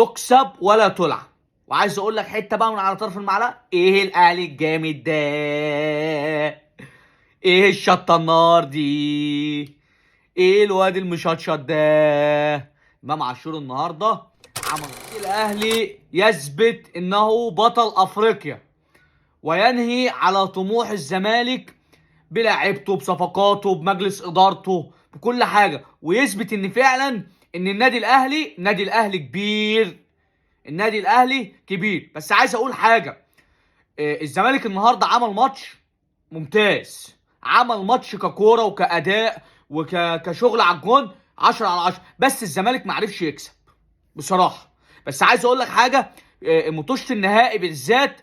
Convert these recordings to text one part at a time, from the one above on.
تكسب ولا تلعب. وعايز اقول لك حته بقى من على طرف المعلقه، ايه الاهلي الجامد ده، ايه الشطه النار دي، ايه الواد المشطشط ده. امام عاشور النهارده عمل الاهلي يثبت انه بطل افريقيا، وينهي على طموح الزمالك بلاعيبته بصفقاته بمجلس ادارته بكل حاجه، ويثبت ان فعلا ان النادي الاهلي كبير. النادي الاهلي كبير. بس عايز اقول حاجه، الزمالك النهارده عمل ماتش ممتاز، عمل ماتش ككوره وكاداء وكشغل على الجون 10 على 10، بس الزمالك ما عرفش يكسب بصراحه. بس عايز اقول لك حاجه، مطوشه النهائي بالذات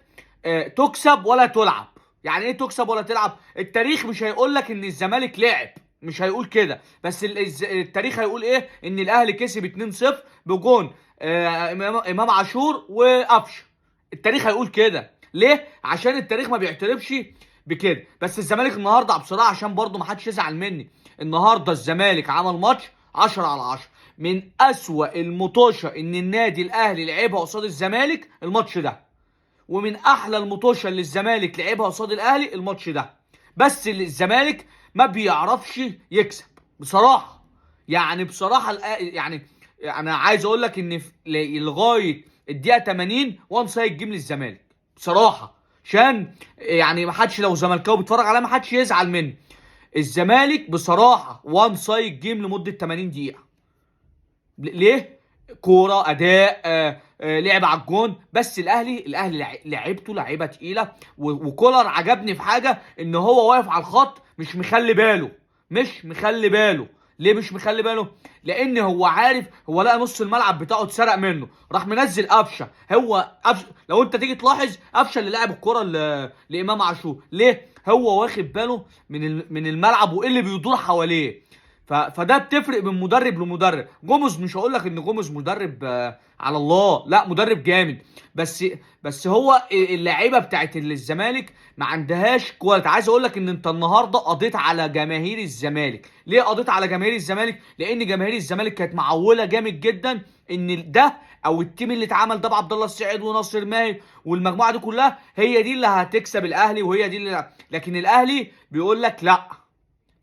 تكسب ولا تلعب. يعني ايه تكسب ولا تلعب؟ التاريخ مش هيقول لك ان الزمالك لعب، مش هيقول كده، بس التاريخ هيقول ايه؟ ان الاهلي كسب 2-0 بجون امام عاشور وقفشه. التاريخ هيقول كده. ليه؟ عشان التاريخ ما بيعترفش بكده. بس الزمالك النهارده بصراحه، عشان برضو ما حدش يزعل مني، النهارده الزمالك عمل ماتش 10 على 10. من اسوأ المطوشه ان النادي الاهلي لعبها قصاد الزمالك الماتش ده، ومن احلى المطوشه اللي الزمالك لعبها قصاد الاهلي الماتش ده. بس الزمالك ما بيعرفش يكسب بصراحه. يعني بصراحه يعني انا عايز اقول لك ان لغايه الدقيقه 80 وان سايد جيم للزمالك بصراحه. عشان يعني ما حدش لو زملكاوي بيتفرج عليها ما حدش يزعل مني، الزمالك بصراحه وان سايد جيم لمده 80 دقيقه. ليه؟ كوره اداء لعب على الجون. بس الاهلي لعيبته لعيبه تقيله، وكولر عجبني في حاجه، ان هو واقف على الخط مش مخلي باله. مش مخلي باله. ليه مش مخلي باله؟ لان هو عارف، هو لقى نص الملعب بتاعه اتسرق منه، راح منزل قفشه. قفشه لو انت تيجي تلاحظ، قفشه اللي لعب الكره لامام عاشور. ليه؟ هو واخد باله من الملعب وايه اللي بيدور حواليه. فده بتفرق من مدرب لمدرب. جوميز مش هقول لك ان جوميز مدرب على الله، لا مدرب جامد، بس هو اللعيبه بتاعت الزمالك ما عندهاش كواليتي. عايز اقول لك ان انت النهارده قضيت على جماهير الزمالك. ليه قضيت على جماهير الزمالك؟ لان جماهير الزمالك كانت معوله جامد جدا ان ده او التيم اللي اتعمل ده بعبد الله السعيد وناصر ماهر والمجموعه دي كلها هي دي اللي هتكسب الاهلي، وهي دي اللي، لكن الاهلي بيقول لك لا،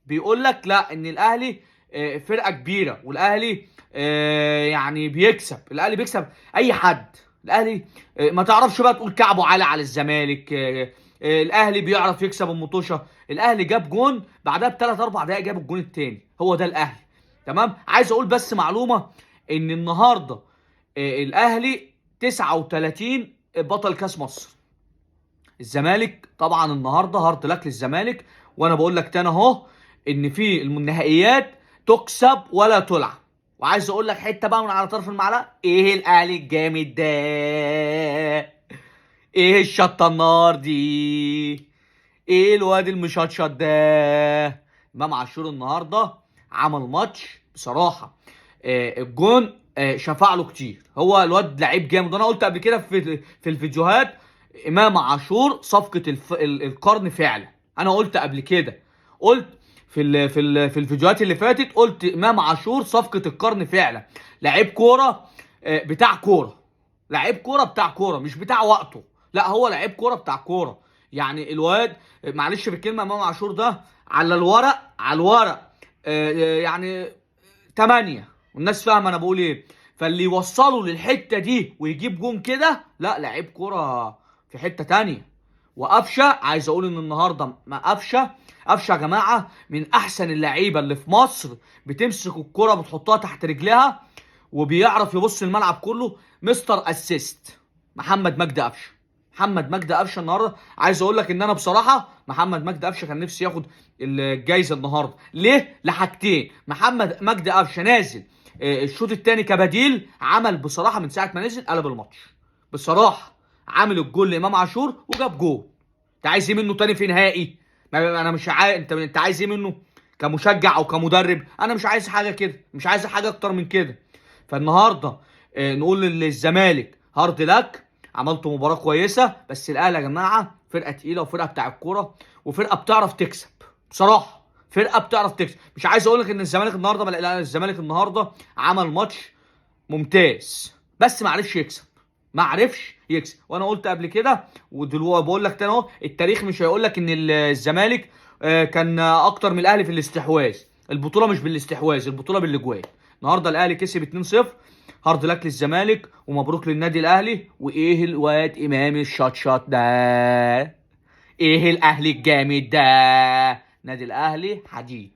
بيقول لك لا، ان الاهلي فرقه كبيره، والاهلي يعني بيكسب. الاهلي بيكسب اي حد. الاهلي ما تعرفش بقى تقول كعبه عالي على الزمالك. الاهلي بيعرف يكسب المطوشه. الاهلي جاب جون بعدها بثلاث اربع دقائق جاب الجون الثاني. هو ده الاهلي. تمام. عايز اقول بس معلومه، ان النهارده الاهلي 39 بطل كاس مصر. الزمالك طبعا النهارده هارد لك للزمالك. وانا بقول لك تاني اهو، ان في النهائيات تكسب ولا تلعب. وعايز اقول لك حته بقى من على طرف المعلقه، ايه الاهلي الجامد ده، ايه الشطه النار دي، ايه الواد المشطشط ده. امام عاشور النهارده عمل ماتش بصراحه. الجون شفع له كتير. هو الواد لعيب جامد، وانا قلت قبل كده في الفيديوهات، امام عاشور صفقه القرن فعلا. انا قلت قبل كده، قلت في الفيديوهات اللي فاتت، قلت امام عاشور صفقه القرن فعلا. لعيب كوره بتاع كوره، لعيب كوره بتاع كوره مش بتاع وقته. لا هو لعيب كوره بتاع كوره. يعني الواد معلش بالكلمه، امام عاشور ده على الورق، على الورق يعني 8، والناس فاهمه انا بقول ايه. فاللي يوصله للحته دي ويجيب جون كده، لا لعيب كوره في حته تانية. وقفشه عايز اقول ان النهارده ما قفشه يا جماعه من احسن اللعيبه اللي في مصر، بتمسك الكوره بتحطها تحت رجلها وبيعرف يبص الملعب كله. مستر اسيست محمد مجدي قفشه. محمد مجدي قفشه النهارده، عايز اقول لك ان انا بصراحه محمد مجدي قفشه كان نفسي ياخد الجايزه النهارده. ليه؟ لحاجتين. محمد مجدي قفشه نازل الشوط الثاني كبديل، عمل بصراحه من ساعه ما نزل قلب الماتش بصراحه. عامل الجول لامام عاشور وجاب جول. انت عايز ايه منه تاني في نهائي؟ انا مش عايز. انت عايز ايه منه كمشجع او كمدرب؟ انا مش عايز حاجه كده، مش عايز حاجه اكتر من كده. فالنهارده نقول للزمالك هارد لك، عملتوا مباراه كويسه. بس الاهلي يا جماعه فرقه تقيله، وفرقه بتاع الكوره، وفرقه بتعرف تكسب بصراحه. فرقه بتعرف تكسب. مش عايز اقول لك ان الزمالك النهارده، لا الزمالك النهارده عمل ماتش ممتاز. بس ما عرفش يكسب، ما عرفش يكسب. وانا قلت قبل كده ودلوقتي بقول لك تاني اهو، التاريخ مش هيقول لك ان الزمالك كان اكتر من الاهلي في الاستحواذ. البطوله مش بالاستحواذ، البطوله بالاجوان. النهارده الاهلي كسب 2-0. هارد لك للزمالك ومبروك للنادي الاهلي. وايه الواد امام الشطشط ده؟ ايه الاهلي الجامد ده؟ نادي الاهلي حديد.